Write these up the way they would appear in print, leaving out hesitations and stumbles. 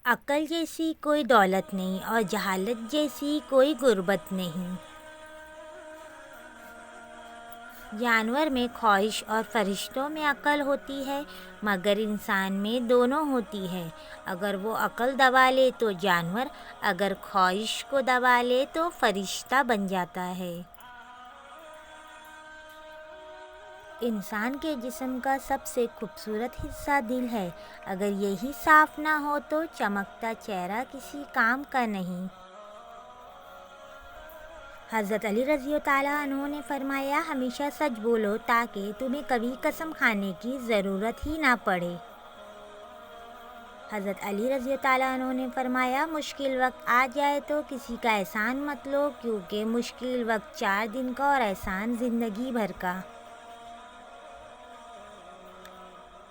عقل جیسی کوئی دولت نہیں اور جہالت جیسی کوئی غربت نہیں۔ جانور میں خواہش اور فرشتوں میں عقل ہوتی ہے، مگر انسان میں دونوں ہوتی ہے۔ اگر وہ عقل دبا لے تو جانور، اگر خواہش کو دبا لے تو فرشتہ بن جاتا ہے۔ انسان کے جسم کا سب سے خوبصورت حصہ دل ہے۔ اگر یہی صاف نہ ہو تو چمکتا چہرہ کسی کام کا نہیں۔ حضرت علی رضی اللہ عنہ نے فرمایا، ہمیشہ سچ بولو تاکہ تمہیں کبھی قسم کھانے کی ضرورت ہی نہ پڑے۔ حضرت علی رضی اللہ عنہ نے فرمایا، مشکل وقت آ جائے تو کسی کا احسان مت لو، کیونکہ مشکل وقت 4 دن کا اور احسان زندگی بھر کا۔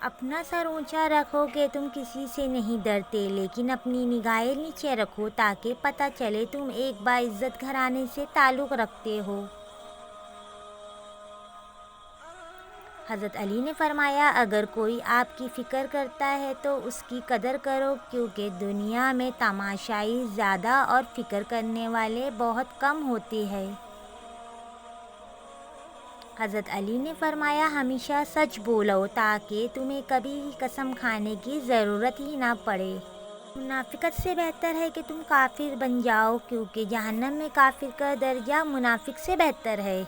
اپنا سر اونچا رکھو کہ تم کسی سے نہیں ڈرتے، لیکن اپنی نگاہیں نیچے رکھو تاکہ پتہ چلے تم ایک باعزت گھرانے سے تعلق رکھتے ہو۔ حضرت علی نے فرمایا، اگر کوئی آپ کی فکر کرتا ہے تو اس کی قدر کرو، کیونکہ دنیا میں تماشائی زیادہ اور فکر کرنے والے بہت کم ہوتے ہیں۔ حضرت علی نے فرمایا، ہمیشہ سچ بولو تاکہ تمہیں کبھی قسم کھانے کی ضرورت ہی نہ پڑے۔ منافقت سے بہتر ہے کہ تم کافر بن جاؤ، کیونکہ جہنم میں کافر کا درجہ منافق سے بہتر ہے۔